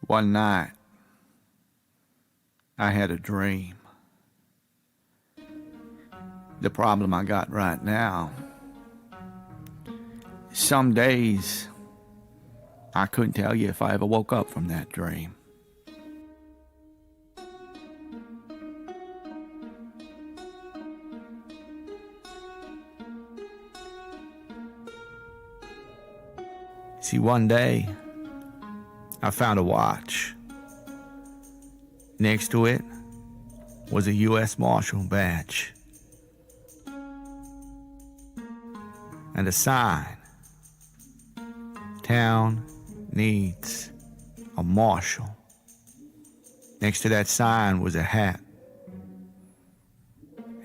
One night, I had a dream. The problem I got right now, some days I couldn't tell you if I ever woke up from that dream. See, one day I found a watch. Next to it was a U.S. Marshal badge and a sign. Town needs a marshal. Next to that sign was a hat.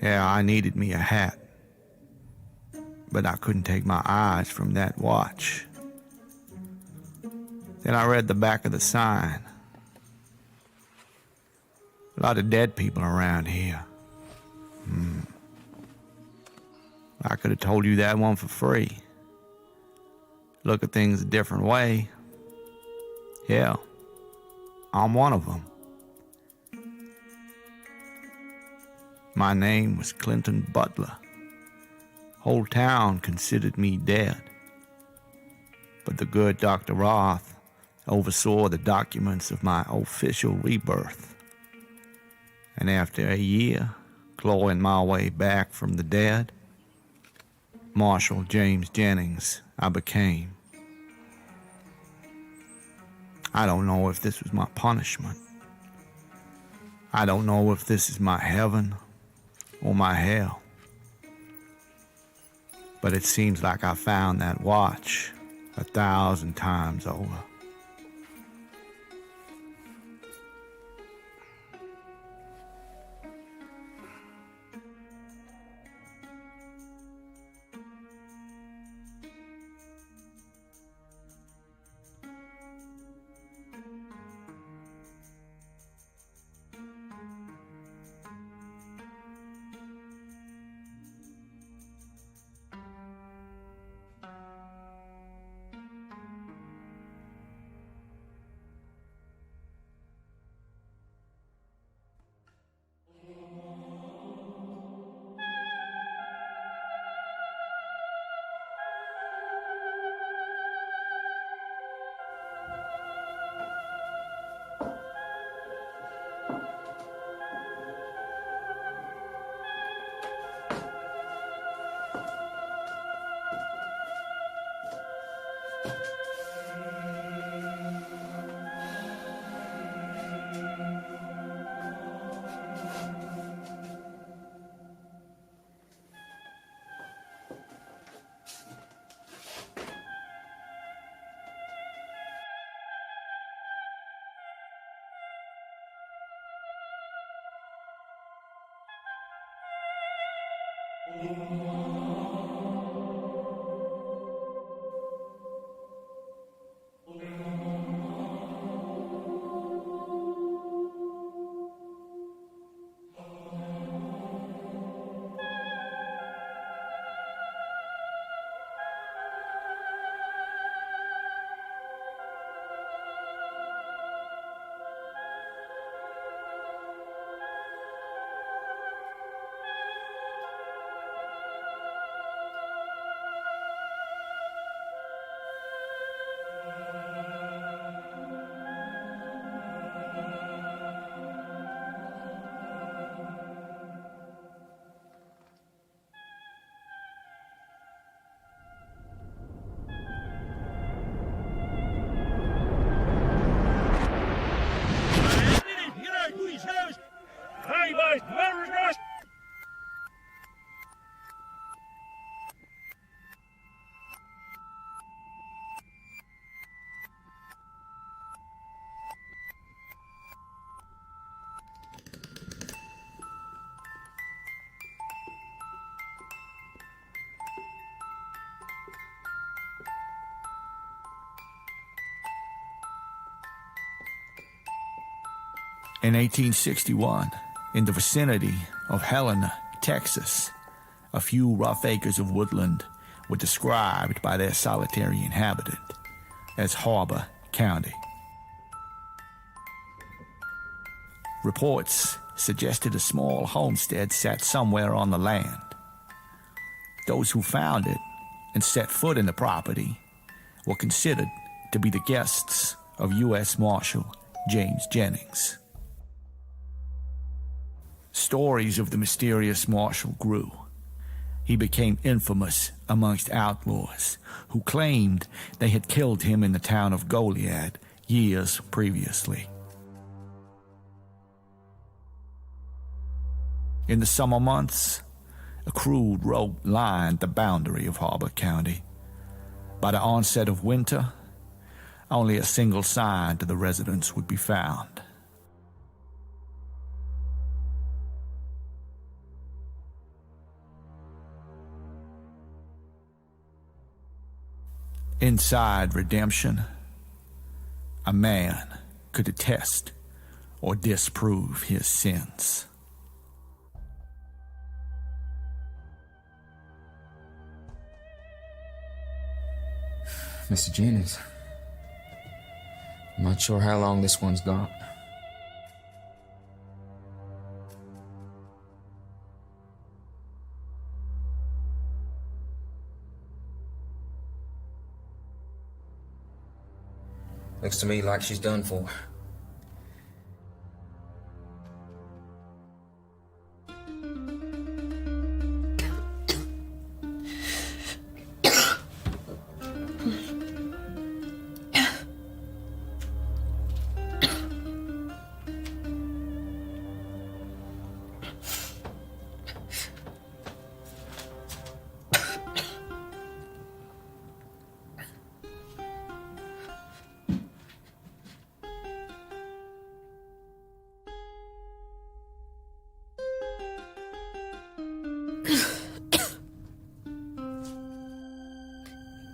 Yeah, I needed me a hat, but I couldn't take my eyes from that watch. Then I read the back of the sign. A lot of dead people around here. I could have told you that one for free. Look at things a different way. Yeah, I'm one of them. My name was Clinton Butler. Whole town considered me dead. But the good Dr. Roth oversaw the documents of my official rebirth. And after a year, clawing my way back from the dead, Marshal James Jennings I became. I don't know if this was my punishment. I don't know if this is my heaven or my hell. But it seems like I found that watch 1,000 times over. In 1861, in the vicinity of Helena, Texas, a few rough acres of woodland were described by their solitary inhabitant as Harbor County. Reports suggested a small homestead sat somewhere on the land. Those who found it and set foot in the property were considered to be the guests of U.S. Marshal James Jennings. Stories of the mysterious Marshal grew. He became infamous amongst outlaws who claimed they had killed him in the town of Goliad years previously. In the summer months, a crude rope lined the boundary of Harbor County. By the onset of winter, only a single sign to the residents would be found. Inside Redemption, a man could attest or disprove his sins. Mr. Jennings, I'm not sure how long this one's got. Looks to me like she's done for.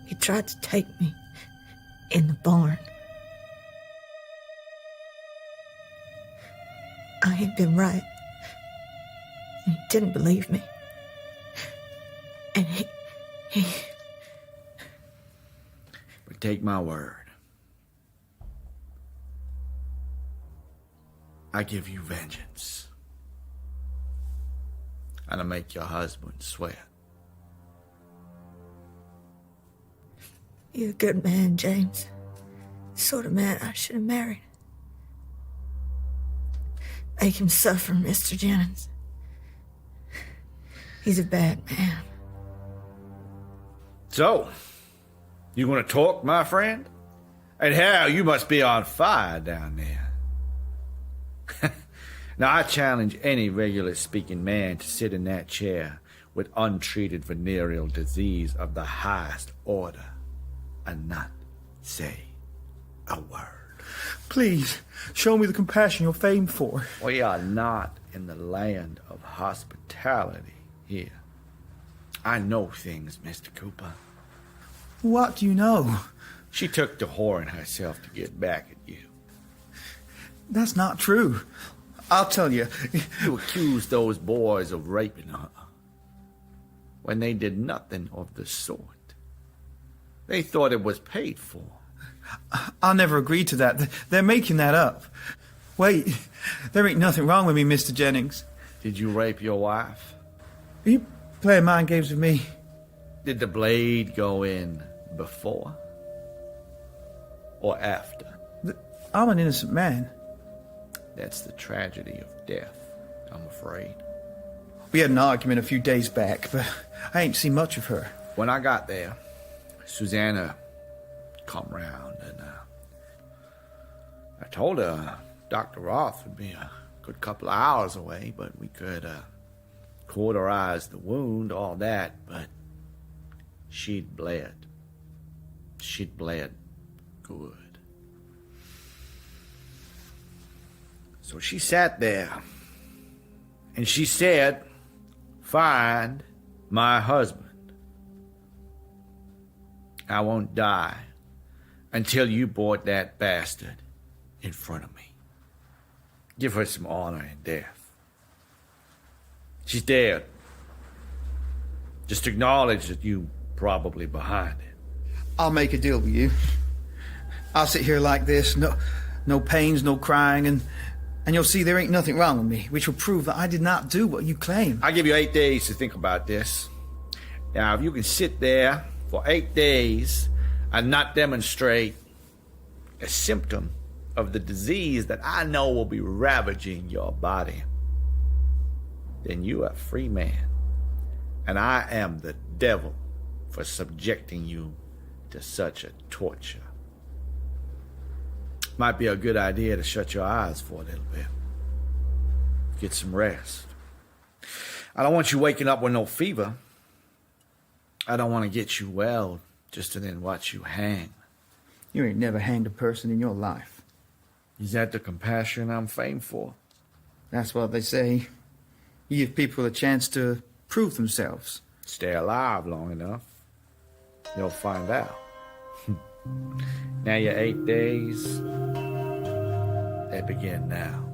He tried to take me in the barn. I had been right. He didn't believe me. And he... But take my word. I give you vengeance. And I make your husband sweat. You're a good man, James. The sort of man I should have married. Make him suffer, Mr. Jennings. He's a bad man. So, you want to talk, my friend? And how you must be on fire down there. Now, I challenge any regular-speaking man to sit in that chair with untreated venereal disease of the highest order and not say a word. Please, show me the compassion you're famed for. We are not in the land of hospitality here. I know things, Mr. Cooper. What do you know? She took to whoring herself to get back at you. That's not true. I'll tell you. You accused those boys of raping her when they did nothing of the sort. They thought it was paid for. I'll never agree to that. They're making that up. Wait, there ain't nothing wrong with me, Mr. Jennings. Did you rape your wife? Are you playing mind games with me? Did the blade go in before or after? I'm an innocent man. That's the tragedy of death, I'm afraid. We had an argument a few days back, but I ain't seen much of her. When I got there, Susanna come round, and I told her Dr. Roth would be a good couple of hours away, but we could cauterize the wound, all that, but she'd bled. She'd bled good. So she sat there, and she said, "Find my husband. I won't die until you brought that bastard in front of me. Give her some honor in death. She's dead. Just acknowledge that you probably behind it." I'll make a deal with you. I'll sit here like this, no pains, no crying, and And you'll see there ain't nothing wrong with me, which will prove that I did not do what you claim. I give you 8 days to think about this. Now, if you can sit there for 8 days and not demonstrate a symptom of the disease that I know will be ravaging your body, then you are a free man. And I am the devil for subjecting you to such a torture. Might be a good idea to shut your eyes for a little bit. Get some rest. I don't want you waking up with no fever. I don't want to get you well just to then watch you hang. You ain't never hanged a person in your life. Is that the compassion I'm famed for? That's what they say. You give people a chance to prove themselves. Stay alive long enough, you'll find out. Now your 8 days, they begin now.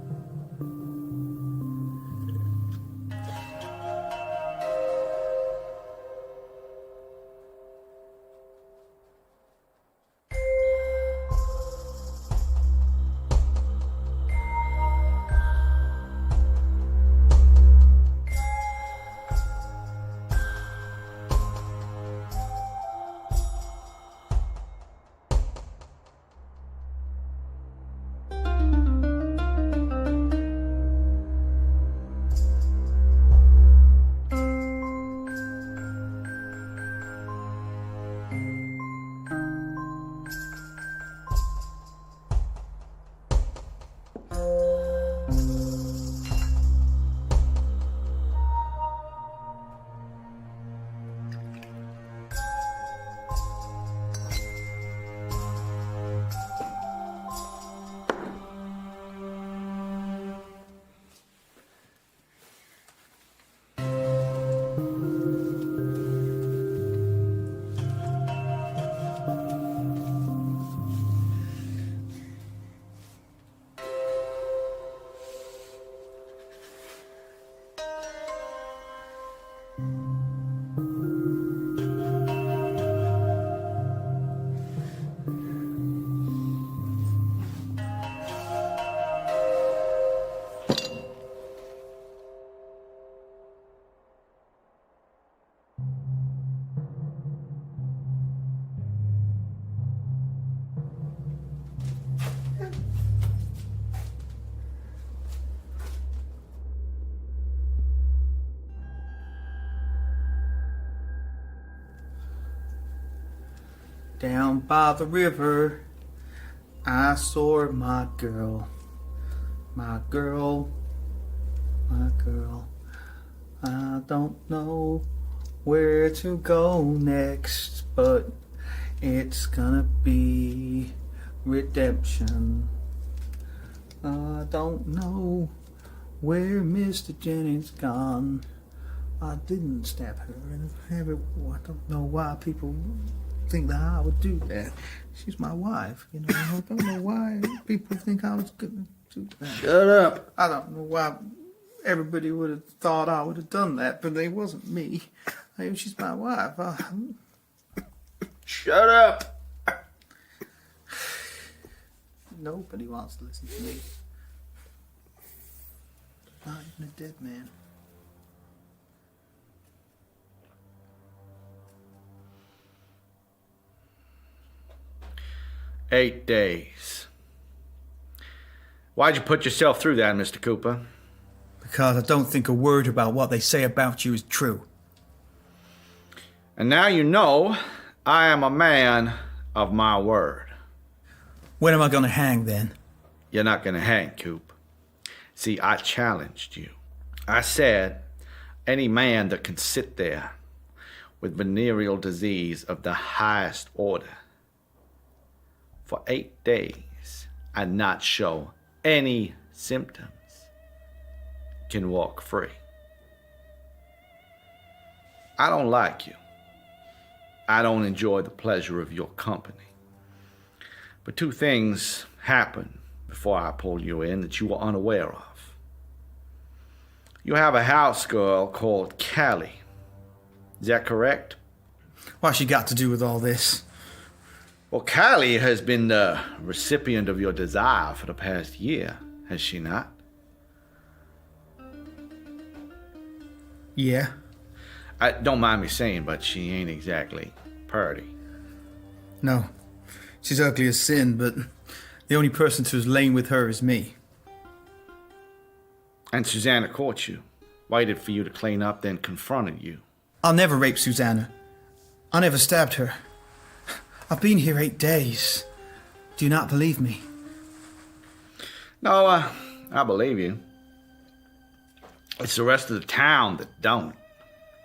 Down by the river, I saw my girl. My girl, my girl. I don't know where to go next, but it's gonna be redemption. I don't know where Mr. Jennings gone. I didn't stab her, and I don't know why people think that I would do that. She's my wife, you know. I don't know why people think I was gonna do that. Shut up. I don't know why everybody would have thought I would have done that, but it wasn't me. She's my wife. Shut up. Nobody wants to listen to me. Not even a dead man. "8 days. Why'd you put yourself through that, Mr. Cooper? Because I don't think a word about what they say about you is true. And now you know I am a man of my word. When am I gonna hang then? You're not gonna hang, Coop. See, I challenged you. I said, any man that can sit there with venereal disease of the highest order for 8 days and not show any symptoms can walk free. I don't like you. I don't enjoy the pleasure of your company. But 2 things happened before I pulled you in that you were unaware of. You have a house girl called Callie. Is that correct? What's she got to do with all this? Well, Callie has been the recipient of your desire for the past year, has she not? Yeah? Don't mind me saying, but she ain't exactly purty. No. She's ugly as sin, but the only person who's lain with her is me. And Susanna caught you, waited for you to clean up, then confronted you. I'll never rape Susanna. I never stabbed her. I've been here 8 days. Do you not believe me? No, I believe you. It's the rest of the town that don't.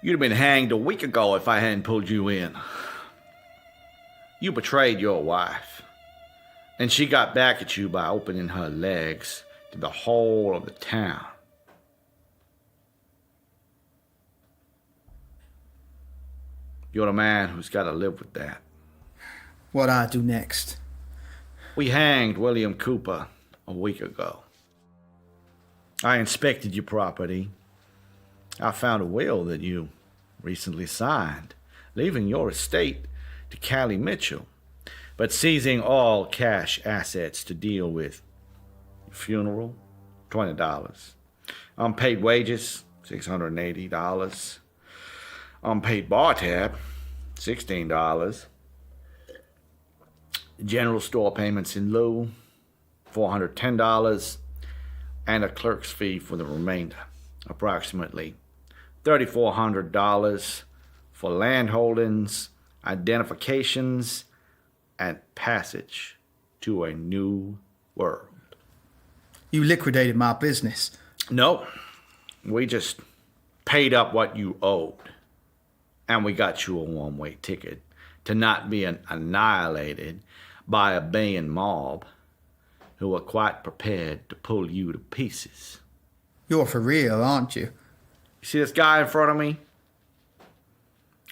You'd have been hanged a week ago if I hadn't pulled you in. You betrayed your wife, and she got back at you by opening her legs to the whole of the town. You're the man who's got to live with that. What I do next? We hanged William Cooper a week ago. I inspected your property. I found a will that you recently signed, leaving your estate to Callie Mitchell, but seizing all cash assets to deal with your funeral, $20. Unpaid wages, $680. Unpaid bar tab, $16. General store payments in lieu, $410, and a clerk's fee for the remainder, approximately $3,400 for land holdings, identifications, and passage to a new world. You liquidated my business. No, we just paid up what you owed, and we got you a one-way ticket to not be annihilated by a baying mob who are quite prepared to pull you to pieces. You're for real, aren't you? You see this guy in front of me?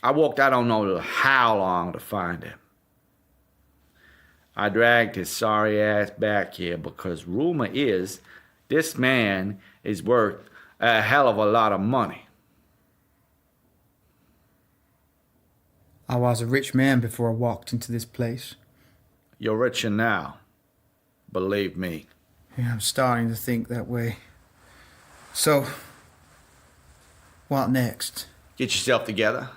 I walked I don't know how long to find him. I dragged his sorry ass back here because rumor is this man is worth a hell of a lot of money. I was a rich man before I walked into this place. You're richer now. Believe me. Yeah, I'm starting to think that way. So, what next? Get yourself together.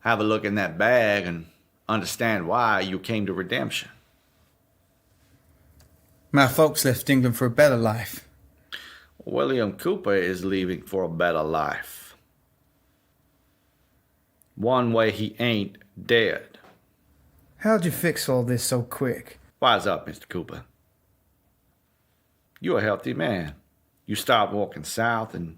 Have a look in that bag and understand why you came to redemption. My folks left England for a better life. William Cooper is leaving for a better life. One way he ain't dead. How'd you fix all this so quick? Wise up, Mr. Cooper. You're a healthy man. You start walking south and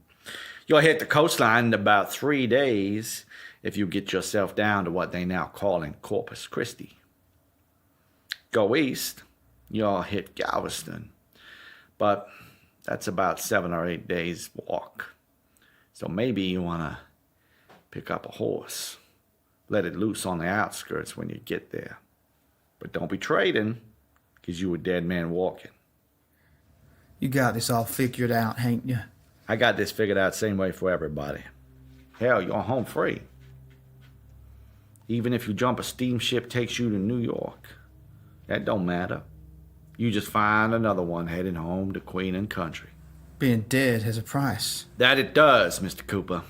you'll hit the coastline in about 3 days if you get yourself down to what they now calling Corpus Christi. Go east, you'll hit Galveston, but that's about 7 or 8 days walk. So maybe you want to pick up a horse, let it loose on the outskirts when you get there. But don't be trading, because you a dead man walking. You got this all figured out, ain't you? I got this figured out same way for everybody. Hell, you're home free. Even if you jump a steamship takes you to New York, that don't matter. You just find another one heading home to Queen and Country. Being dead has a price. That it does, Mr. Cooper.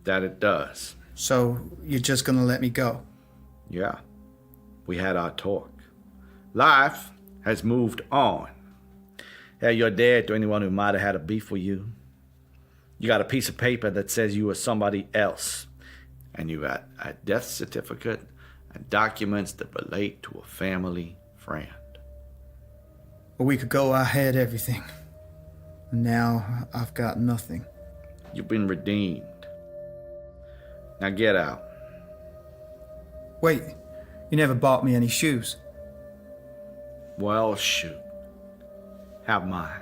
That it does. So, you're just gonna let me go? Yeah. We had our talk. Life has moved on. Hell, you're dead to anyone who might have had a beef with you. You got a piece of paper that says you were somebody else. And you got a death certificate and documents that relate to a family friend. A week ago, I had everything. Now, I've got nothing. You've been redeemed. Now get out. Wait, you never bought me any shoes. Well, shoot. Have mine.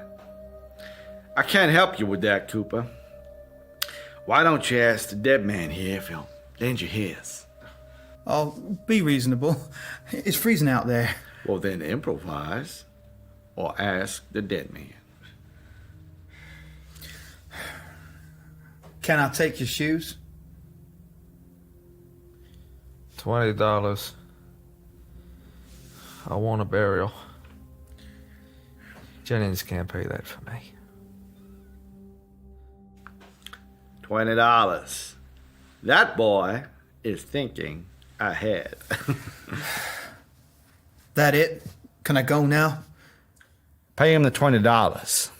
I can't help you with that, Cooper. Why don't you ask the dead man here if he'll lend you his? Oh, be reasonable. It's freezing out there. Well, then improvise. Or ask the dead man. Can I take your shoes? $20. I want a burial. Jennings can't pay that for me. $20. That boy is thinking ahead. That it? Can I go now? Pay him the $20.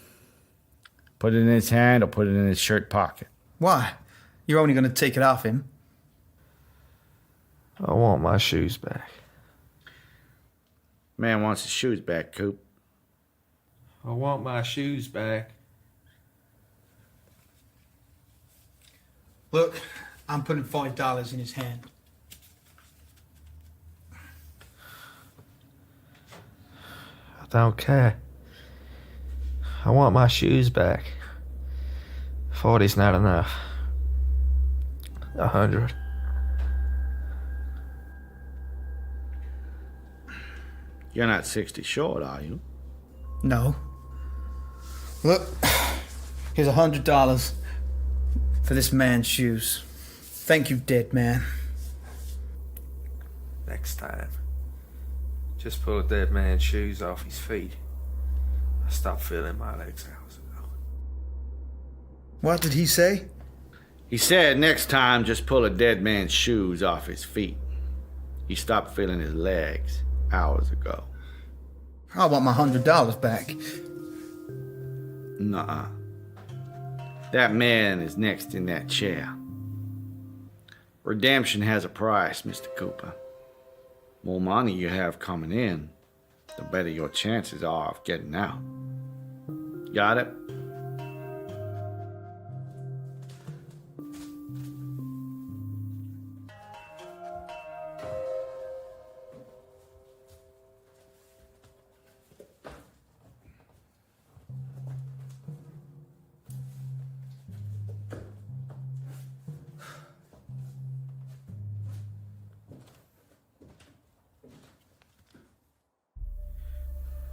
Put it in his hand or put it in his shirt pocket. Why? You're only going to take it off him. I want my shoes back. Man wants his shoes back, Coop. I want my shoes back. Look, I'm putting $5 in his hand. I don't care. I want my shoes back. 40's not enough. 100. You're not 60 short, are you? No. Look, here's $100 for this man's shoes. Thank you, dead man. Next time, just pull a dead man's shoes off his feet. I stopped feeling my legs hours ago. What did he say? He said next time just pull a dead man's shoes off his feet. He stopped feeling his legs hours ago. I want my $100 back. Nuh-uh. That man is next in that chair. Redemption has a price, Mr. Cooper. More money you have coming in, the better your chances are of getting out. Got it?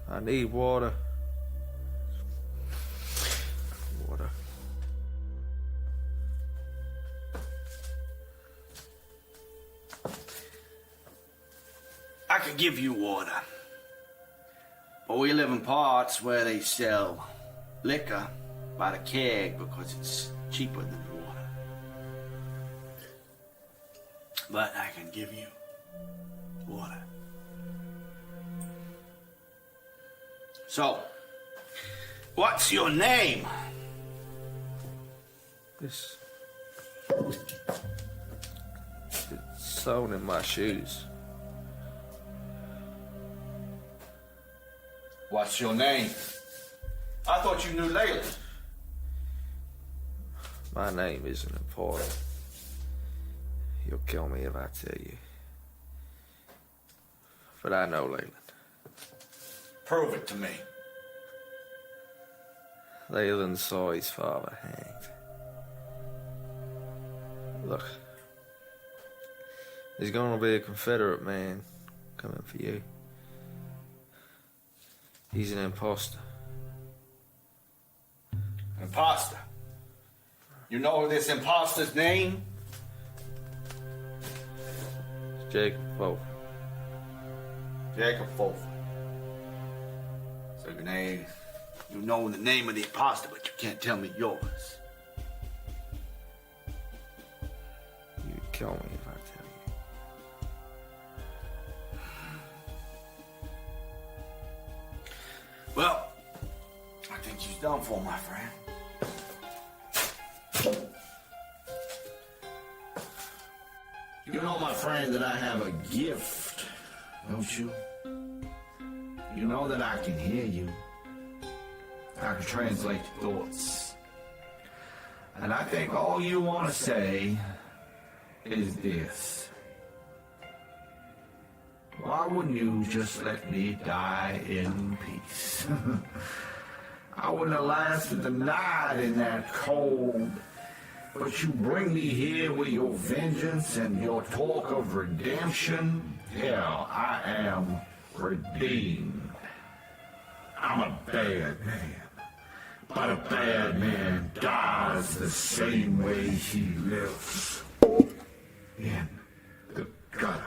I need water. Water. I could give you water. But we live in parts where they sell liquor by the keg because it's cheaper than water. But I can give you water. So, what's your name? It's sewn in my shoes. What's your name? I thought you knew Layla. My name isn't important. You'll kill me if I tell you. But I know Leyland. Prove it to me. Leyland saw his father hanged. Look, there's gonna be a Confederate man coming for you. He's an imposter. Imposter? You know this imposter's name? It's Jacob Foe. Jacob Fofer. So you know the name of the imposter, but you can't tell me yours. You'd kill me if I tell you. Well, I think she's done for, my friend. You know, my friend, that I have a gift, don't you? You know that I can hear you. I can translate thoughts. And I think all you want to say is this. Why wouldn't you just let me die in peace? I wouldn't have lasted the night in that cold, but you bring me here with your vengeance and your talk of redemption. Hell, I am redeemed. I'm a bad man, but a bad man dies the same way he lives. In the gutter.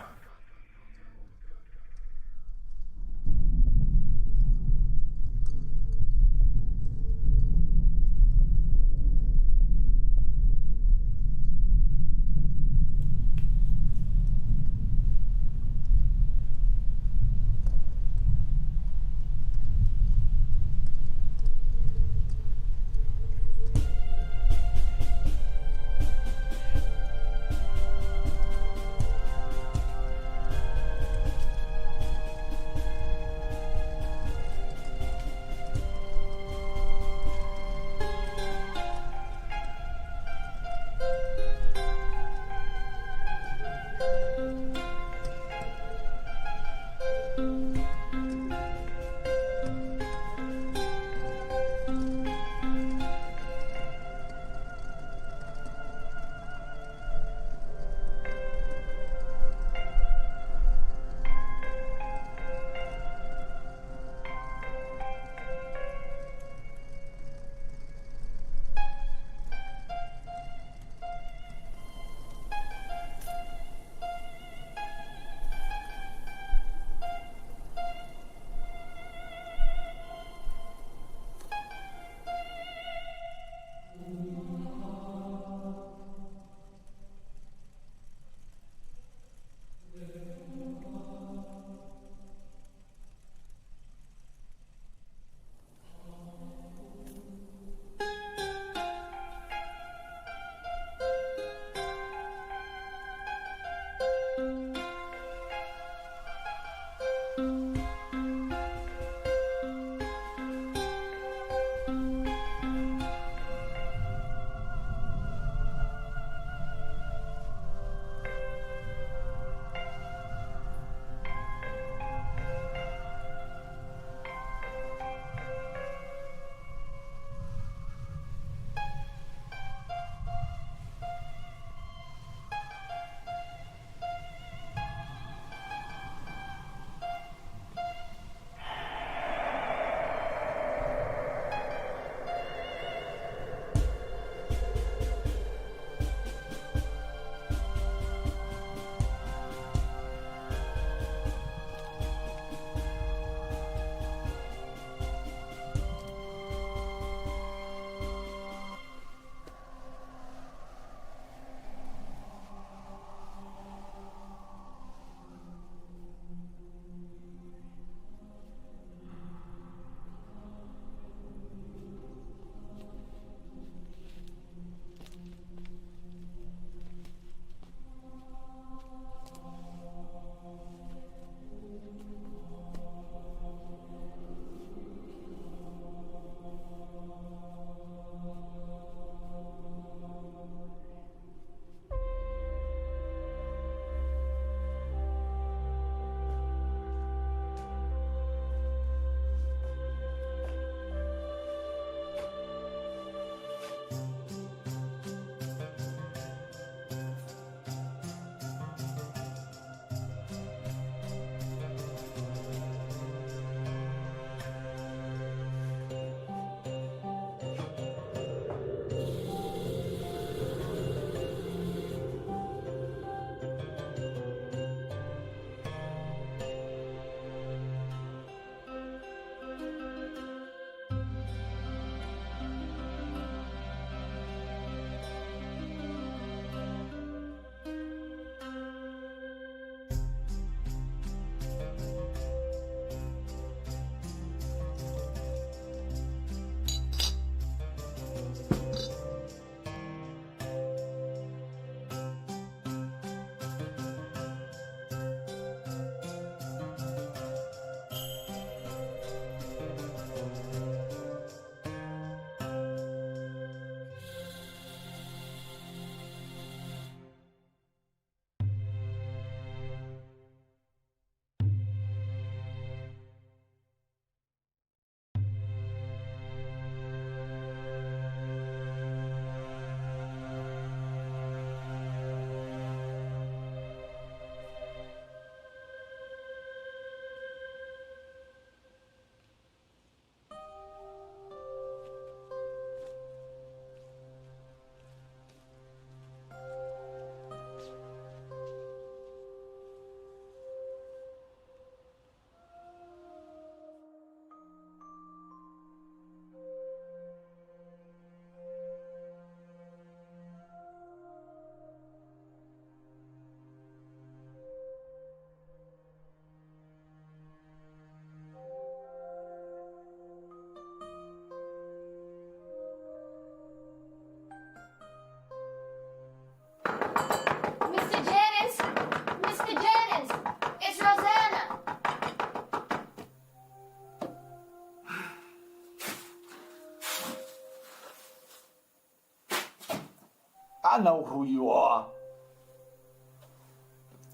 I know who you are.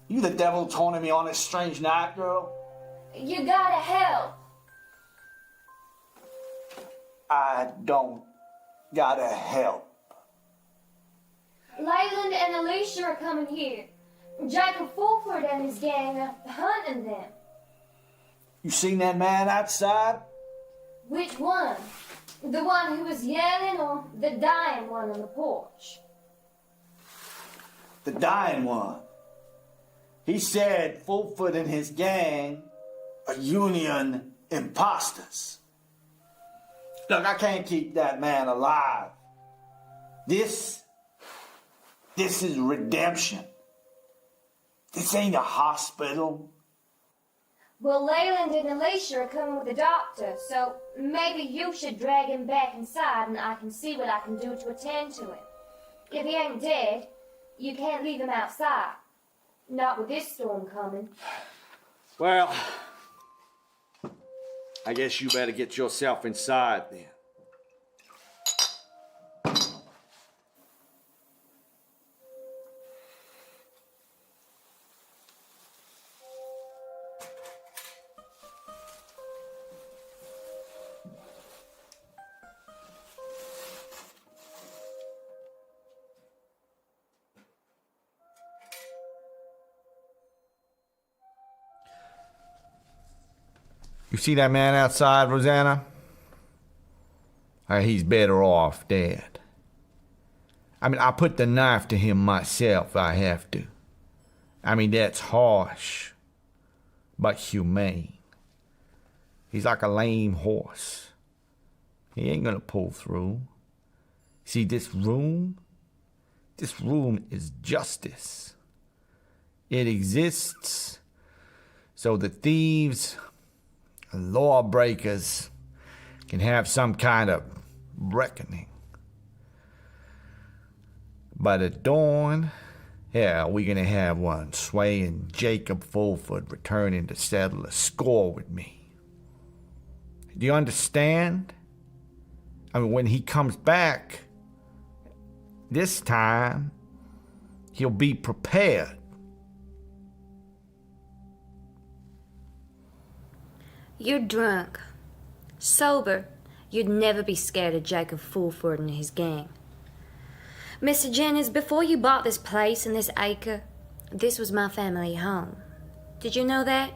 You the devil taunting me on this strange night, girl? You gotta help. I don't gotta help. Leyland and Alicia are coming here. Jacob Fulford and his gang are hunting them. You seen that man outside? Which one? The one who was yelling or the dying one on the porch? The dying one. He said Fulford and his gang are union imposters. Look, I can't keep that man alive. This is redemption. This ain't a hospital. Well, Leyland and Alicia are coming with the doctor, so maybe you should drag him back inside and I can see what I can do to attend to him. If he ain't dead, you can't leave him outside. Not with this storm coming. Well, I guess you better get yourself inside then. You see that man outside, Rosanna? He's better off dead. I mean, I put the knife to him myself if I have to. I mean, that's harsh, but humane. He's like a lame horse. He ain't gonna pull through. See, this room is justice. It exists so the thieves and lawbreakers can have some kind of reckoning. But at dawn, yeah, we're gonna have one swaying Jacob Fulford returning to settle a score with me. Do you understand? I mean, when he comes back, this time, he'll be prepared. You're drunk. Sober, you'd never be scared of Jacob Fulford and his gang. Mr. Jennings, before you bought this place and this acre, this was my family home. Did you know that?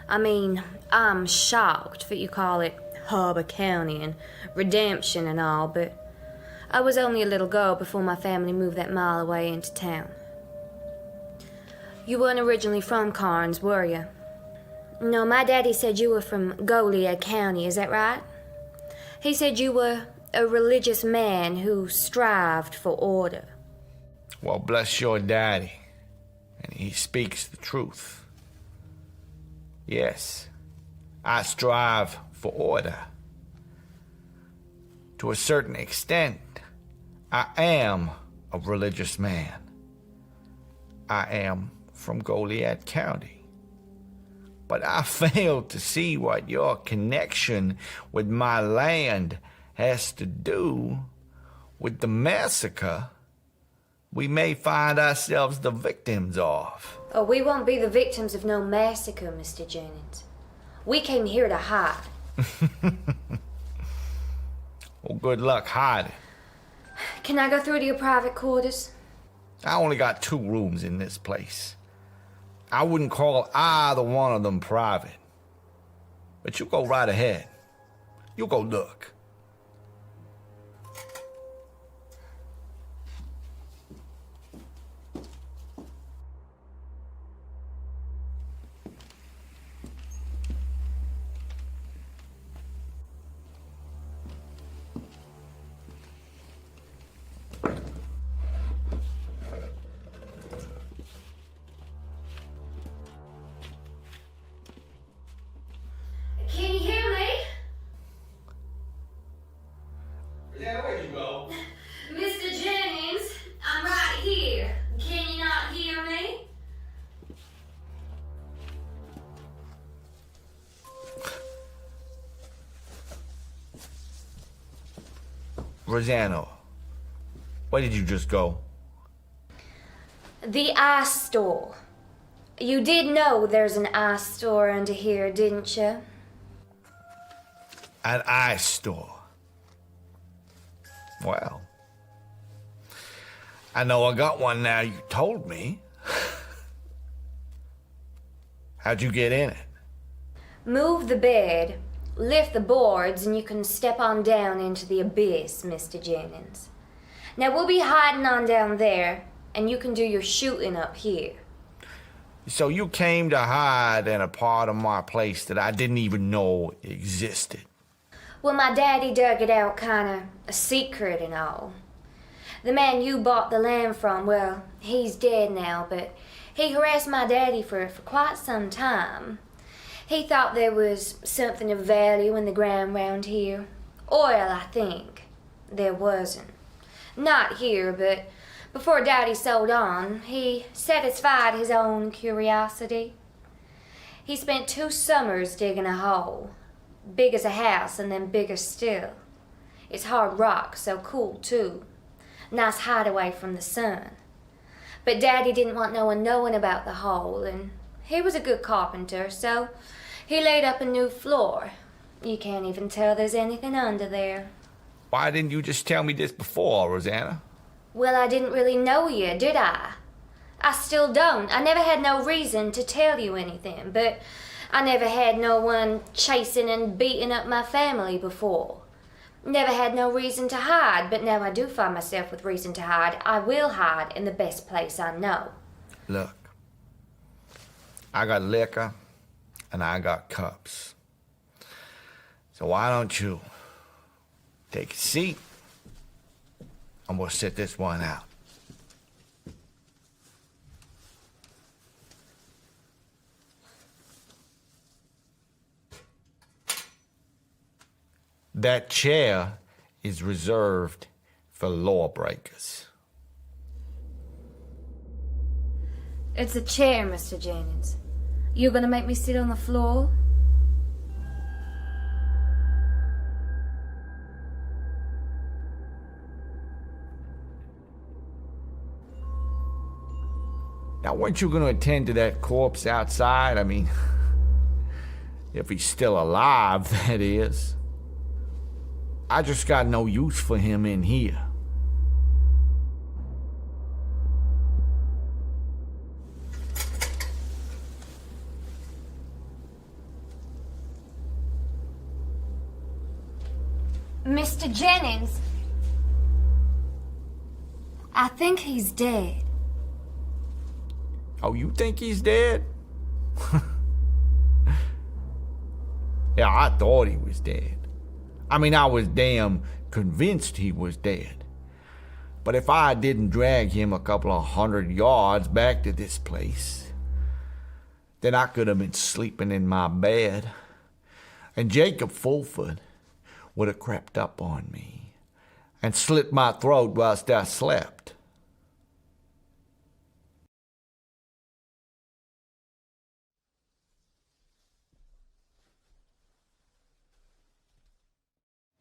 I mean, I'm shocked that you call it Harbor County and redemption and all, but I was only a little girl before my family moved that mile away into town. You weren't originally from Carnes, were you? No, my daddy said you were from Gulli County, is that right? He said you were a religious man who strived for order. Well, bless your daddy. And he speaks the truth. Yes, I strive for order. To a certain extent, I am a religious man. I am from Goliad County. But I fail to see what your connection with my land has to do with the massacre we may find ourselves the victims of. Oh, we won't be the victims of no massacre, Mr. Jennings. We came here to hide. Well, good luck hiding. Can I go through to your private quarters? I only got 2 rooms in this place. I wouldn't call either one of them private. But you go right ahead. You go look. Can you hear me? Yeah, where'd you go? Mr. Jennings, I'm right here. Can you not hear me? Rosanna, Where did you just go? The ice store. You did know there's an ice store under here, didn't you? An ice store. Well, I know I got one now you told me. How'd you get in it? Move the bed, lift the boards, and you can step on down into the abyss, Mr. Jennings. Now we'll be hiding on down there, and you can do your shooting up here. So you came to hide in a part of my place that I didn't even know existed. Well, my daddy dug it out kinda a secret and all. The man you bought the land from, well, he's dead now, but he harassed my daddy for quite some time. He thought there was something of value in the ground round here. Oil, I think. There wasn't. Not here, but before Daddy sold on, he satisfied his own curiosity. He spent 2 summers digging a hole, big as a house and then bigger still. It's hard rock, so cool too. Nice hideaway from the sun. But Daddy didn't want no one knowing about the hole, and he was a good carpenter, so he laid up a new floor. You can't even tell there's anything under there. Why didn't you just tell me this before, Rosanna? Well, I didn't really know you, did I? I still don't. I never had no reason to tell you anything, but I never had no one chasing and beating up my family before. Never had no reason to hide, but now I do find myself with reason to hide. I will hide in the best place I know. Look, I got liquor and I got cups. So why don't you take a seat and we'll sit this one out. That chair is reserved for lawbreakers. It's a chair, Mr. Jennings. You're gonna make me sit on the floor? Now, weren't you gonna attend to that corpse outside? I mean, if he's still alive, that is. I just got no use for him in here. Mr. Jennings, I think he's dead. Oh, you think he's dead? Yeah, I thought he was dead. I mean, I was damn convinced he was dead. But if I didn't drag him a couple of 100 yards back to this place, then I could have been sleeping in my bed, and Jacob Fulford would have crept up on me and slit my throat whilst I slept.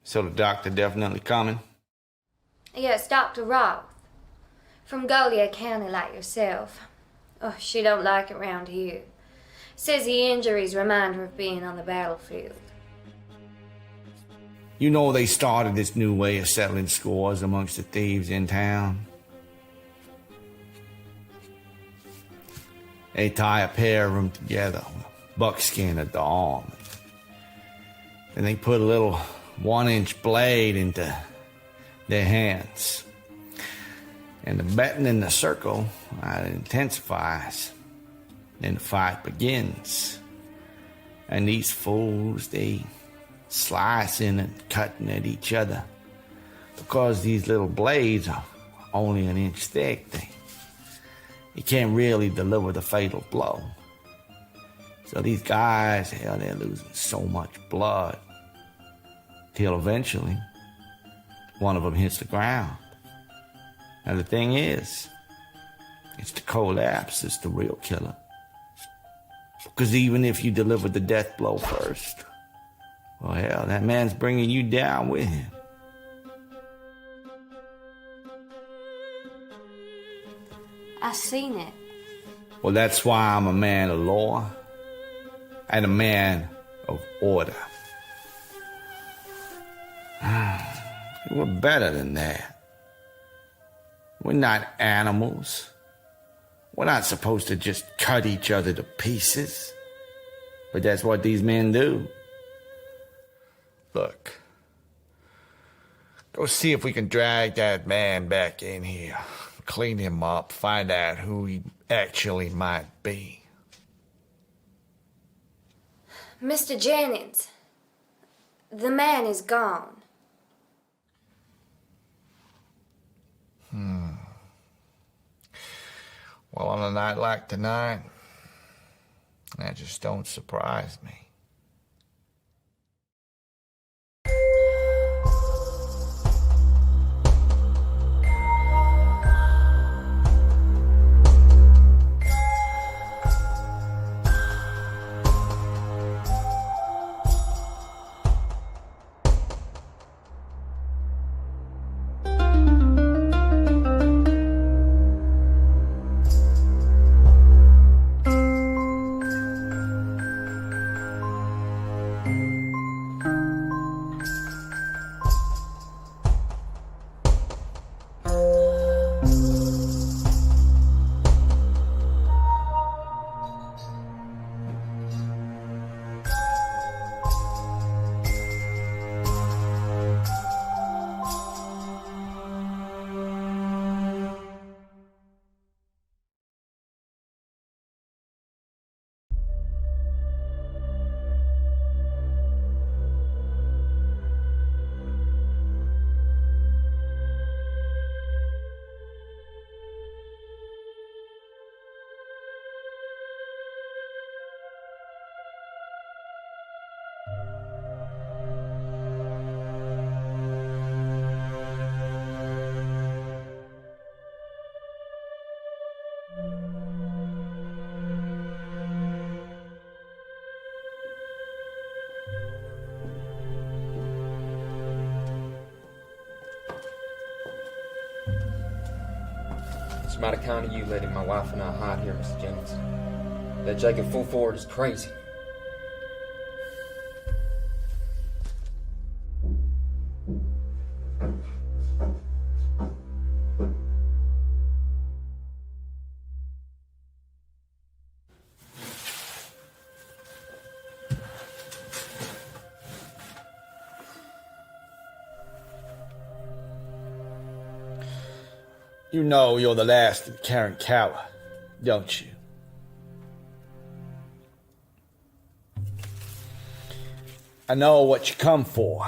So the doctor definitely coming? Yes, Dr. Roth. From Gulli County like yourself. Oh, she don't like it round here. Says the injuries remind her of being on the battlefield. You know they started this new way of settling scores amongst the thieves in town. They tie a pair of them together with buckskin at the arm. And they put a little 1-inch blade into their hands. And the betting in the circle, it intensifies. Then the fight begins. And these fools, they slicing and cutting at each other. Because these little blades are only 1 inch thick, they can't really deliver the fatal blow. So these guys, hell, they're losing so much blood. Till eventually, one of them hits the ground. And the thing is, it's the collapse that's the real killer. Because even if you deliver the death blow first, well, hell, that man's bringing you down with him. I seen it. Well, that's why I'm a man of law and a man of order. We're better than that. We're not animals. We're not supposed to just cut each other to pieces. But that's what these men do. Look, go see if we can drag that man back in here. Clean him up, find out who he actually might be. Mr. Jennings, the man is gone. Well, on a night like tonight, that just don't surprise me. It's mighty kind of you letting my wife and I hide here, Mr. Jennings. That Jacob Fulford is crazy. You know you're the last of the Karen Cower, don't you? I know what you come for.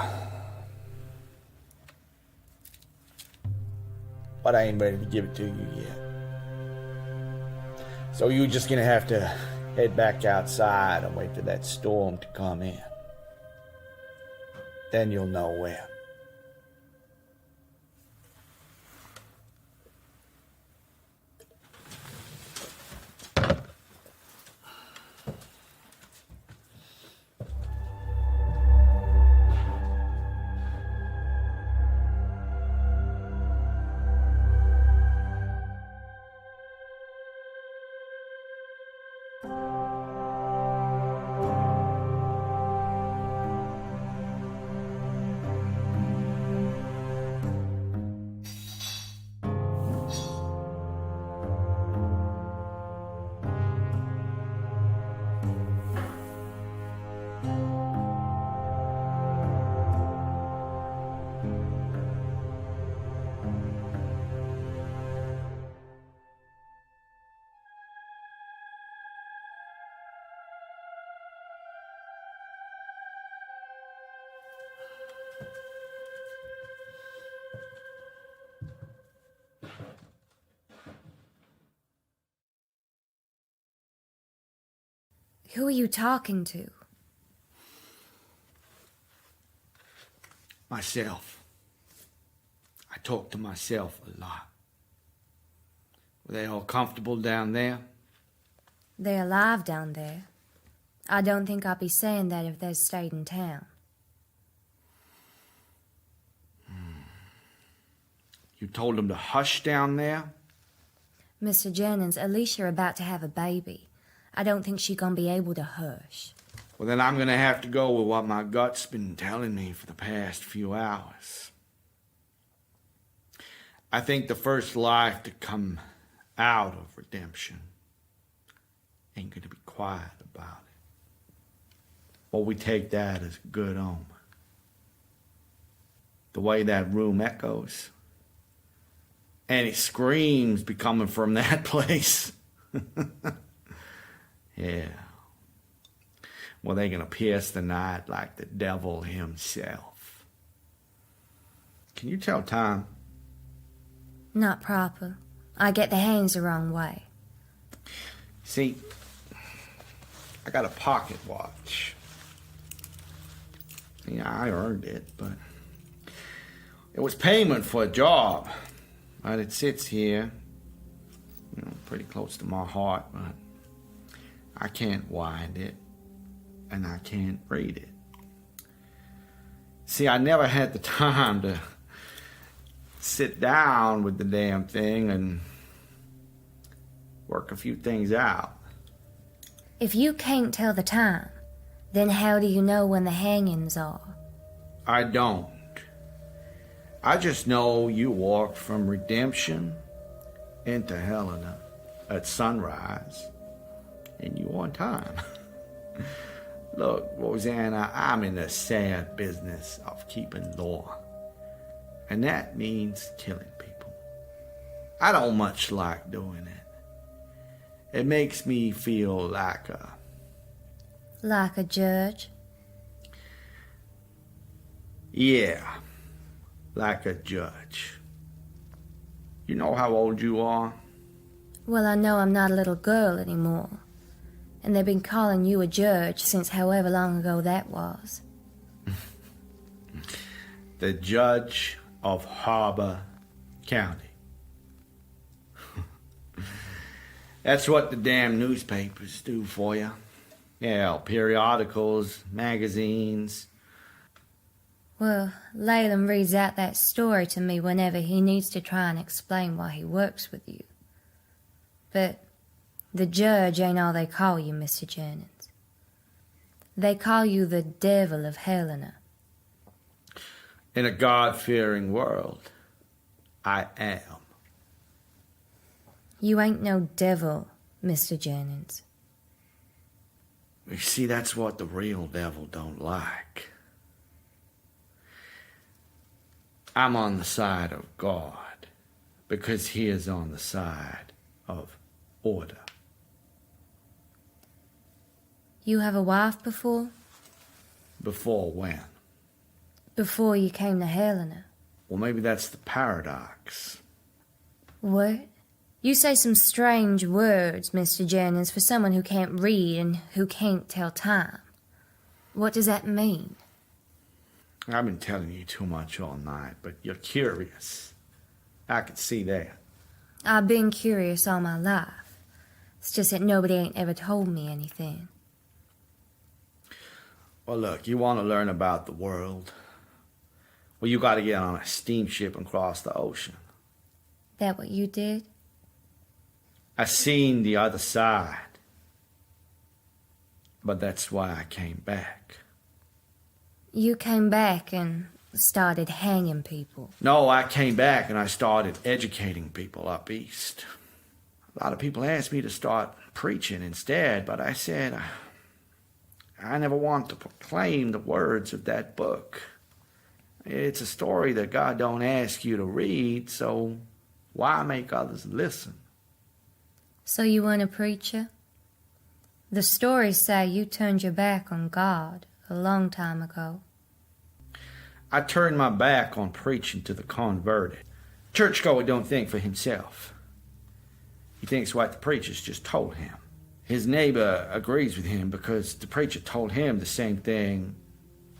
But I ain't ready to give it to you yet. So you're just gonna have to head back outside and wait for that storm to come in. Then you'll know when. Who are you talking to? Myself. I talk to myself a lot. Were they all comfortable down there? They're alive down there. I don't think I'd be saying that if they stayed in town. You told them to hush down there? Mr. Jennings, Alicia about to have a baby. I don't think she gonna be able to hush. Well, then I'm gonna have to go with what my gut's been telling me for the past few hours. I think the first life to come out of redemption ain't gonna be quiet about it. Well, we take that as a good omen. The way that room echoes, any screams be coming from that place. Yeah. Well, they gonna pierce the night like the devil himself. Can you tell time? Not proper. I get the hands the wrong way. See, I got a pocket watch. Yeah, I earned it, but it was payment for a job. But it sits here, pretty close to my heart, but I can't wind it, and I can't read it. See, I never had the time to sit down with the damn thing and work a few things out. If you can't tell the time, then how do you know when the hangings are? I don't. I just know you walked from redemption into Helena at sunrise, and you on time. Look, Rosanna, I'm in the sad business of keeping law, and that means killing people. I don't much like doing it. It makes me feel like a... Like a judge? Yeah, like a judge. You know how old you are? Well, I know I'm not a little girl anymore. And they've been calling you a judge since however long ago that was. The judge of Harbor County. That's what the damn newspapers do for you. Yeah, periodicals, magazines. Well, Leyland reads out that story to me whenever he needs to try and explain why he works with you. But the judge ain't all they call you, Mr. Jennings. They call you the devil of Helena. In a God-fearing world, I am. You ain't no devil, Mr. Jennings. You see, that's what the real devil don't like. I'm on the side of God because he is on the side of order. You have a wife before? Before when? Before you came to Helena. Well, maybe that's the paradox. What? You say some strange words, Mr. Jennings, for someone who can't read and who can't tell time. What does that mean? I've been telling you too much all night, but you're curious. I could see that. I've been curious all my life. It's just that nobody ain't ever told me anything. Well, look, you want to learn about the world? Well, you got to get on a steamship and cross the ocean. That what you did? I seen the other side. But that's why I came back. You came back and started hanging people. No, I came back and I started educating people up east. A lot of people asked me to start preaching instead, but I said, I never want to proclaim the words of that book. It's a story that God don't ask you to read, so why make others listen? So you weren't a preacher? The stories say you turned your back on God a long time ago. I turned my back on preaching to the converted. Churchgoer don't think for himself. He thinks what the preachers just told him. His neighbor agrees with him because the preacher told him the same thing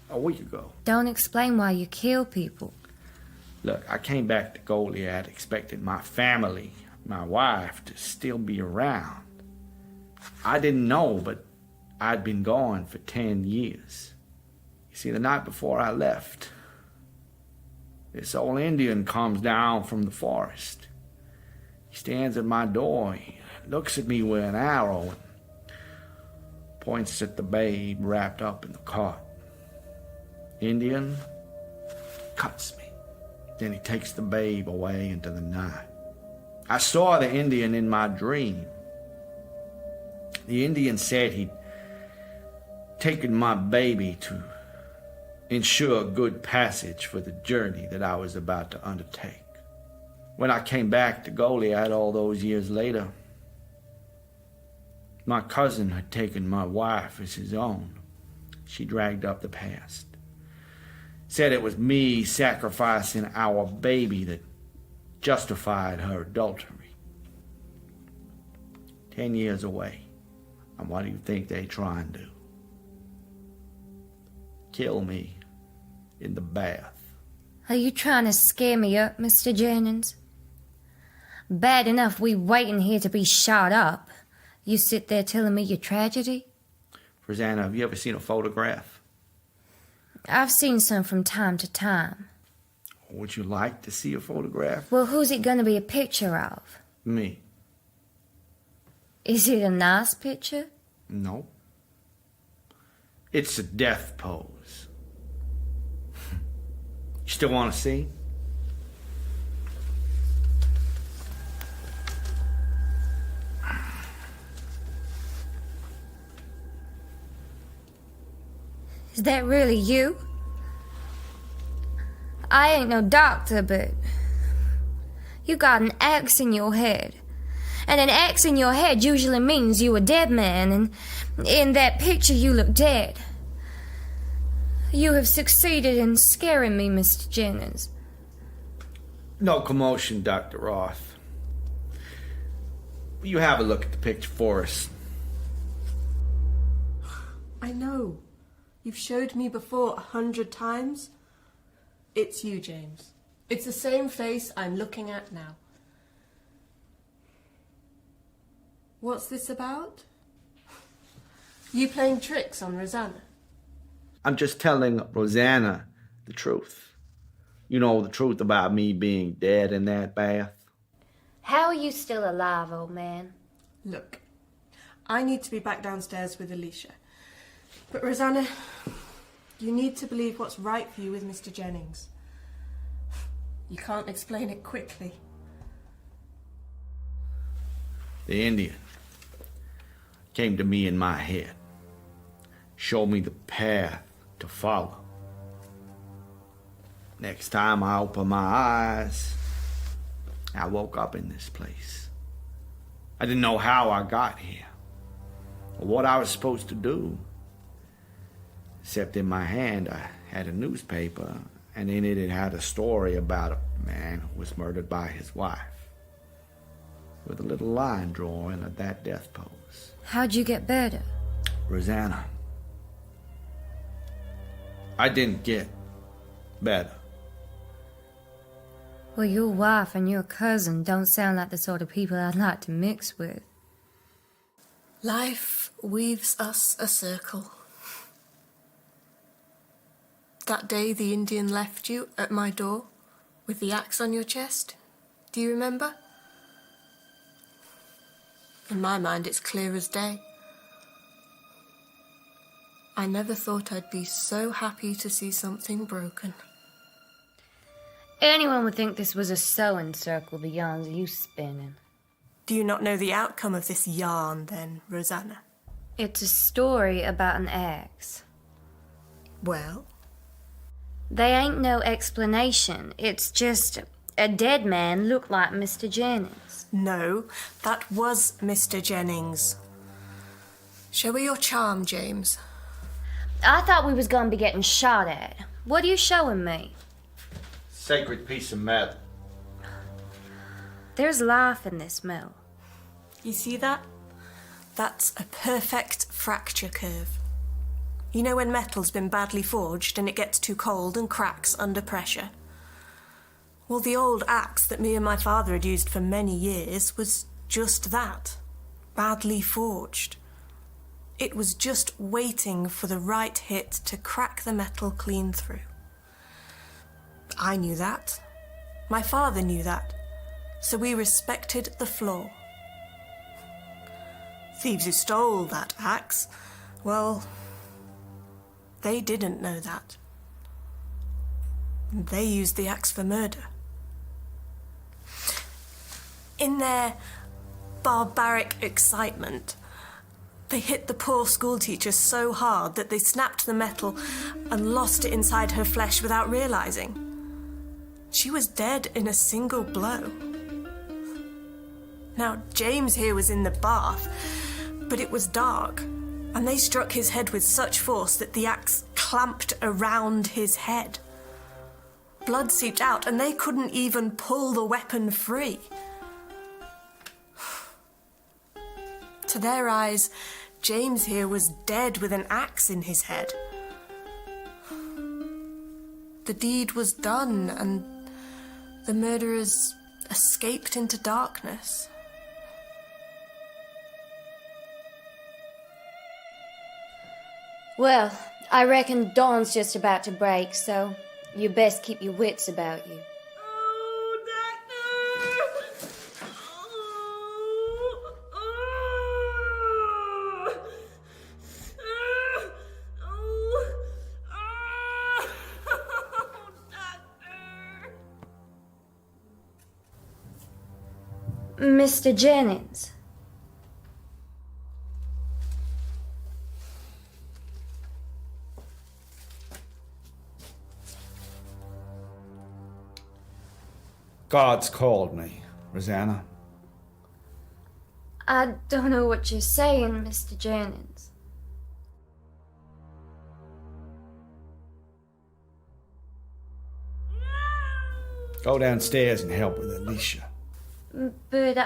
a week ago. Don't explain why you kill people. Look, I came back to Goliad expecting my family, my wife, to still be around. I didn't know, but I'd been gone for 10 years. You see, the night before I left, this old Indian comes down from the forest. He stands at my door. He looks at me with an arrow and points at the babe wrapped up in the cot. Indian cuts me. Then he takes the babe away into the night. I saw the Indian in my dream. The Indian said he'd taken my baby to ensure good passage for the journey that I was about to undertake. When I came back to Goliad all those years later, my cousin had taken my wife as his own. She dragged up the past. Said it was me sacrificing our baby that justified her adultery. 10 years away. And what do you think they try and do? Kill me in the bath. Are you trying to scare me up, Mr. Jennings? Bad enough we waiting here to be shot up. You sit there telling me your tragedy? Rosanna, have you ever seen a photograph? I've seen some from time to time. Would you like to see a photograph? Well, who's it gonna be a picture of? Me. Is it a nice picture? No. It's a death pose. You still want to see? Is that really you? I ain't no doctor, but you got an axe in your head. And an axe in your head usually means you a dead man, and in that picture you look dead. You have succeeded in scaring me, Mr. Jennings. No commotion, Dr. Roth. Will you have a look at the picture for us? I know. You've showed me before 100 times. It's you, James. It's the same face I'm looking at now. What's this about? You playing tricks on Rosanna? I'm just telling Rosanna the truth. You know, the truth about me being dead in that bath. How are you still alive, old man? Look, I need to be back downstairs with Alicia. But Rosanna, you need to believe what's right for you with Mr. Jennings. You can't explain it quickly. The Indian came to me in my head, showed me the path to follow. Next time I open my eyes, I woke up in this place. I didn't know how I got here, or what I was supposed to do. Except in my hand, I had a newspaper, and in it had a story about a man who was murdered by his wife, with a little line drawing at that death pose. How'd you get better? Rosanna, I didn't get better. Well, your wife and your cousin don't sound like the sort of people I'd like to mix with. Life weaves us a circle. That day the Indian left you at my door with the axe on your chest, do you remember? In my mind, it's clear as day. I never thought I'd be so happy to see something broken. Anyone would think this was a sewing circle beyond you spinning. Do you not know the outcome of this yarn, then, Rosanna? It's a story about an axe. Well? They ain't no explanation. It's just a dead man looked like Mr. Jennings. No, that was Mr. Jennings. Show her your charm, James. I thought we was gonna be getting shot at. What are you showing me? Sacred piece of metal. There's life in this mill. You see that? That's a perfect fracture curve. You know when metal's been badly forged and it gets too cold and cracks under pressure? Well, the old axe that me and my father had used for many years was just that. Badly forged. It was just waiting for the right hit to crack the metal clean through. I knew that. My father knew that. so we respected the flaw. Thieves who stole that axe, well, they didn't know that. They used the axe for murder. In their barbaric excitement, they hit the poor schoolteacher so hard that they snapped the metal and lost it inside her flesh without realizing. She was dead in a single blow. Now, James here was in the bath, but it was dark, and they struck his head with such force that the axe clamped around his head. Blood seeped out, and they couldn't even pull the weapon free. To their eyes, James here was dead with an axe in his head. The deed was done, and the murderers escaped into darkness. Well, I reckon dawn's just about to break, so you best keep your wits about you. Oh, Doctor! Mr. Jennings. God's called me, Rosanna. I don't know what you're saying, Mr. Jennings. Go downstairs and help with Alicia. But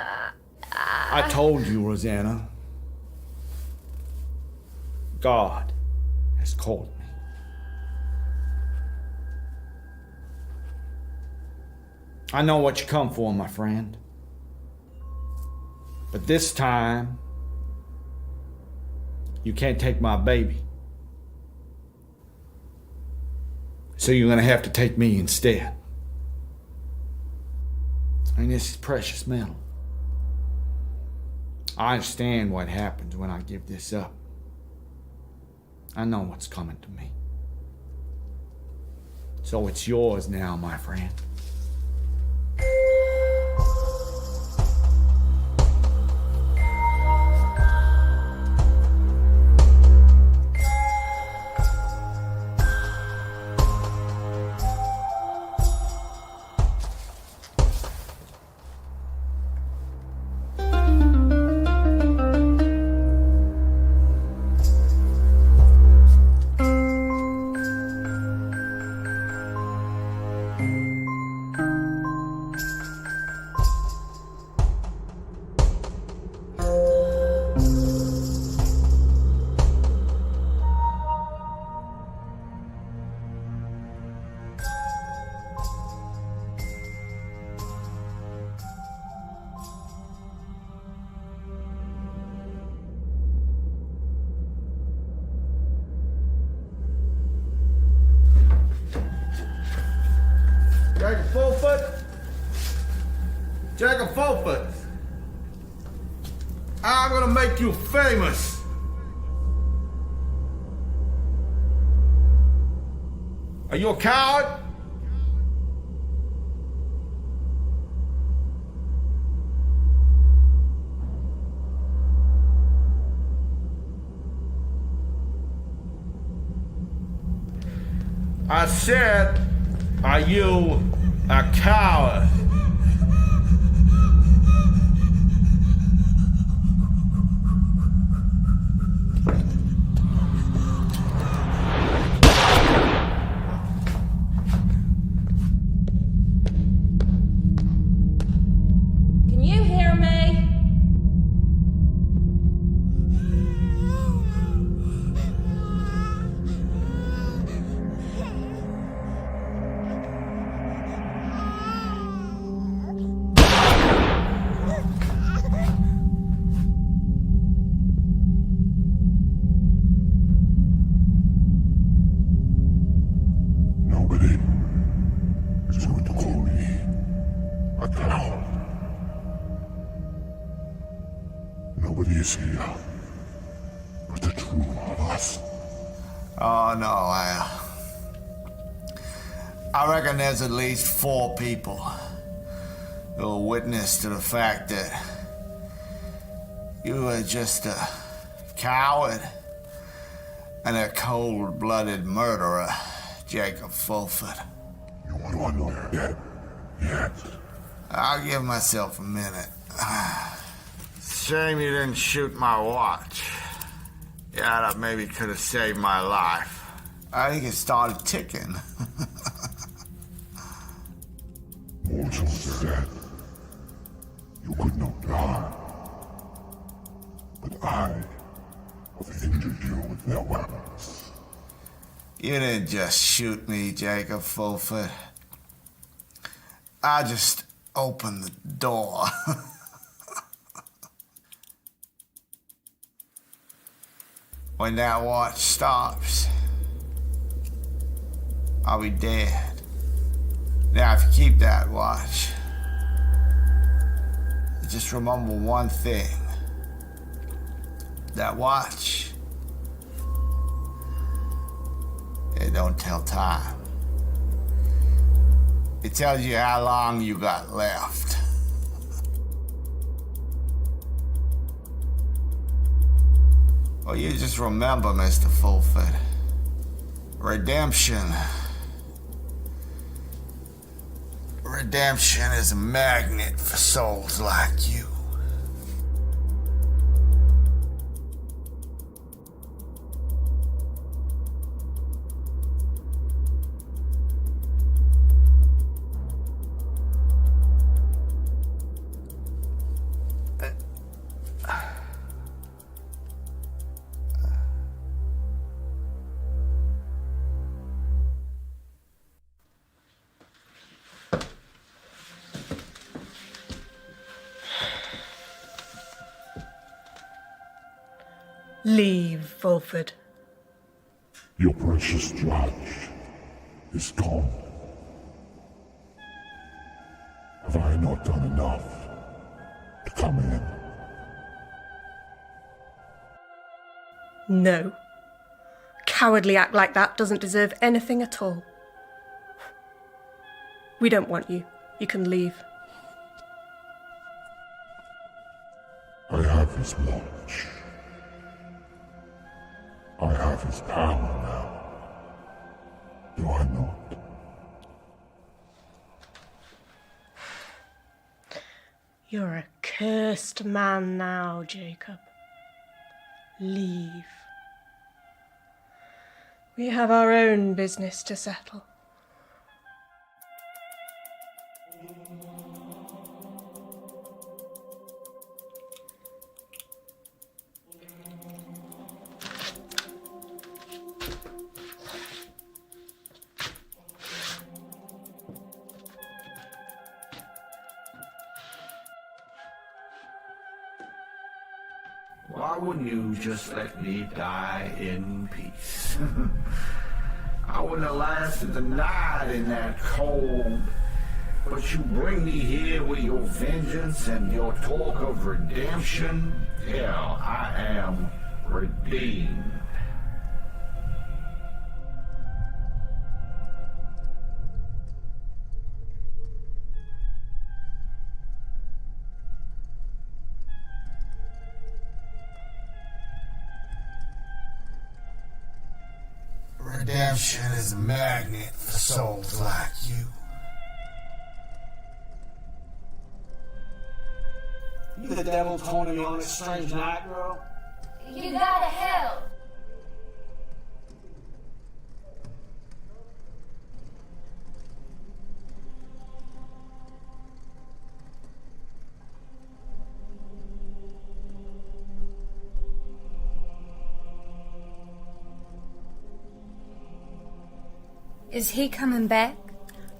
I told you, Rosanna. God has called me. I know what you come for, my friend. But this time, you can't take my baby. So you're gonna have to take me instead. I mean, this is precious metal. I understand what happens when I give this up. I know what's coming to me. So it's yours now, my friend. Jack of 4 foot. Jack of 4 foot. I'm gonna make you famous. Are you a coward? I said, are you a coward? Can you hear me? Nobody is here but the two of us. Oh, no, I reckon there's at least 4 people who are witness to the fact that you were just a coward and a cold-blooded murderer, Jacob Fulford. You want to know that yet? I'll give myself a minute. Shame you didn't shoot my watch. Yeah, that maybe could have saved my life. I think it started ticking. Motu said you could not die, but I have injured you with their weapons. You didn't just shoot me, Jacob Fulford. I just opened the door. When that watch stops, I'll be dead. Now, if you keep that watch, just remember one thing. That watch, it don't tell time. It tells you how long you got left. Well, you just remember, Mr. Fulford, redemption is a magnet for souls like you. Leave, Fulford. Your precious judge is gone. Have I not done enough to come in? No. Cowardly act like that doesn't deserve anything at all. We don't want you. You can leave. I have his watch. I have his power now. Do I not? You're a cursed man now, Jacob. Leave. We have our own business to settle. Why wouldn't you just let me die in peace? I wouldn't have lasted the night in that cold. But you bring me here with your vengeance and your talk of redemption. Yeah, I am redeemed. Redemption is a magnet for souls like you. You the devil calling me on this strange night, girl? You gotta help. Is he coming back?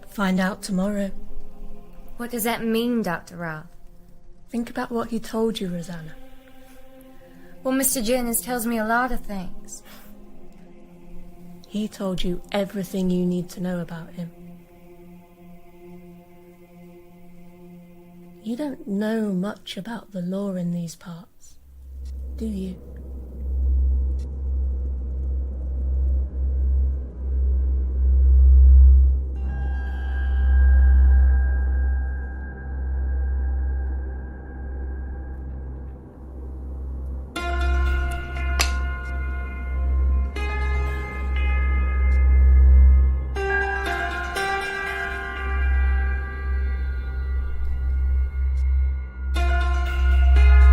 Find out tomorrow. What does that mean, Dr. Roth? Think about what he told you, Rosanna. Well, Mr. Jennings tells me a lot of things. He told you everything you need to know about him. You don't know much about the law in these parts. do you?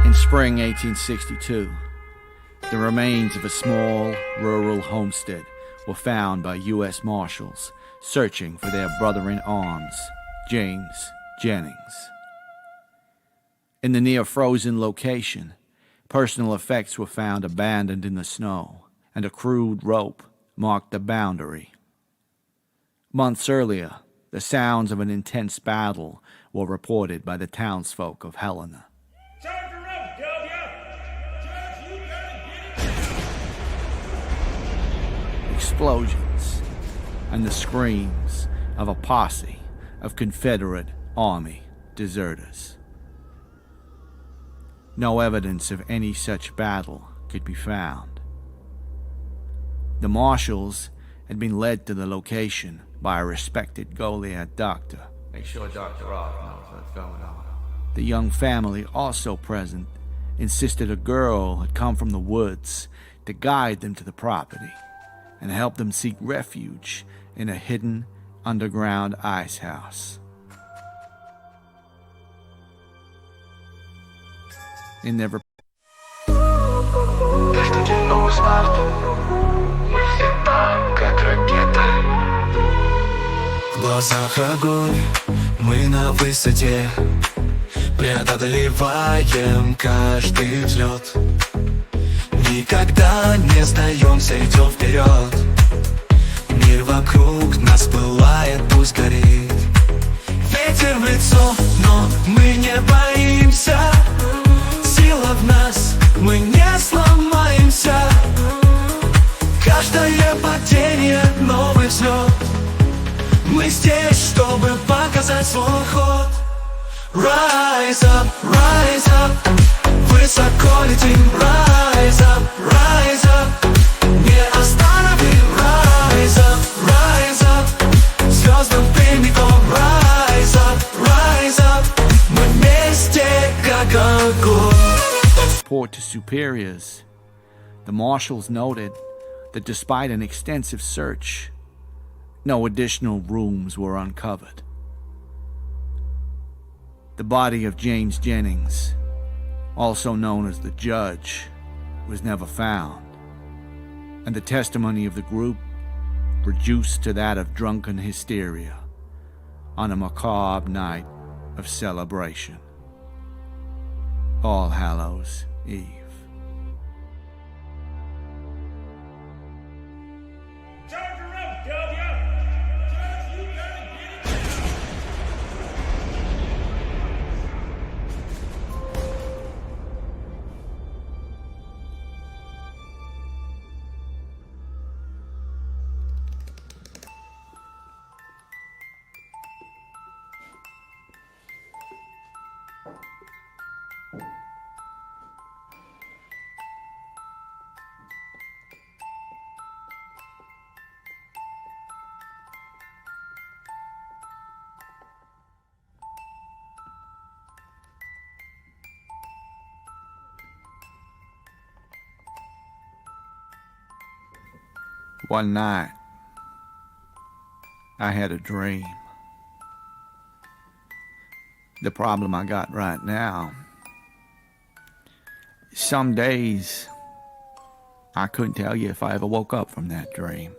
In spring 1862, the remains of a small rural homestead were found by U.S. Marshals searching for their brother-in-arms, James Jennings. In the near-frozen location, personal effects were found abandoned in the snow, and a crude rope marked the boundary. Months earlier, the sounds of an intense battle were reported by the townsfolk of Helena. Explosions and the screams of a posse of Confederate Army deserters. No evidence of any such battle could be found. The marshals had been led to the location by a respected gulli doctor. Make sure Dr. Roth knows what's going on. The young family, also present, insisted a girl had come from the woods to guide them to the property and help them seek refuge in a hidden underground ice house. In their В глазах огонь, мы на высоте, преодолеваем каждый взлет. Никогда не сдаемся, идем вперед. Мир вокруг нас пылает, пусть горит. Ветер в лицо, но мы не боимся. Сила в нас, мы не сломаемся. Каждое падение — новый взлет. Мы здесь, чтобы показать свой ход. Rise up, высоко летим. Rise up, не остановим. Rise up, звездам прямиком. Rise up, мы вместе, как огонь. Report to superiors, the marshals noted that despite an extensive search, no additional rooms were uncovered. The body of James Jennings, also known as the Judge, was never found, and the testimony of the group reduced to that of drunken hysteria on a macabre night of celebration. All Hallows Eve. One night, I had a dream. The problem I got right now, some days I couldn't tell you if I ever woke up from that dream.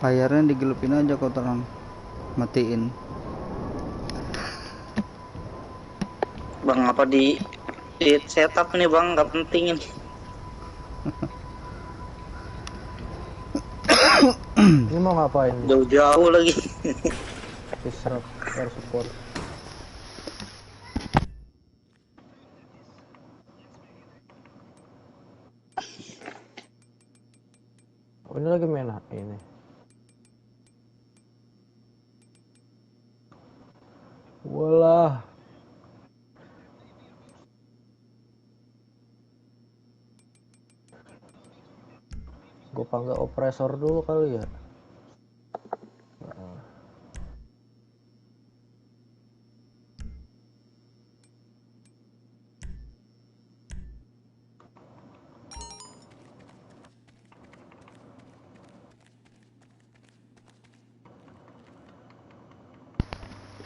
layarnya digelupin aja kau terang, matiin. Bang, apa di setup nih bang, nggak penting ini. Ini mau ngapain? Jauh-jauh lagi. Diserap air support. Oh, ini lagi main ini. Walah. Gue panggil opresor dulu kali ya.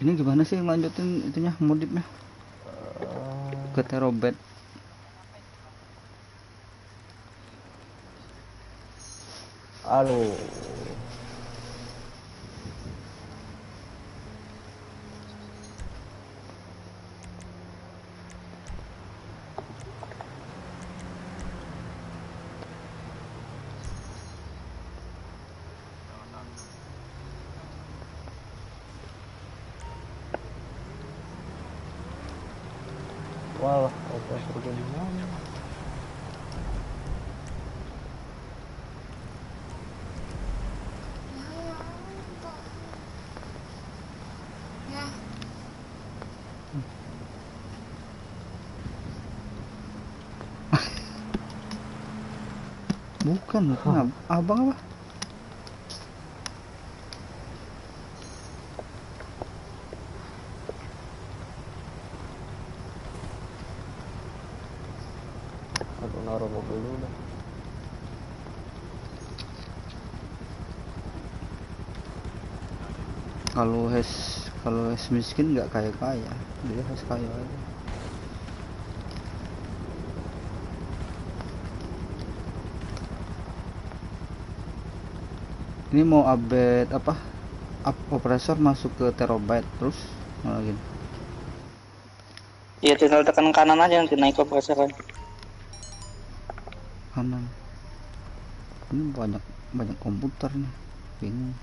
Ini gimana sih lanjutin itunya, modifnya ke terobet? Aduh. Walah, operasi di mana? Bukan abang apa? Aku naruh mobil dulu dah. Kalau miskin nggak kaya, dia harus kaya aja. Ini mau update apa? Opresor masuk ke terabyte terus lagi. Ya tinggal tekan kanan aja nanti naik kompresornya. Kanan. Ini banyak komputer nih. Bingung.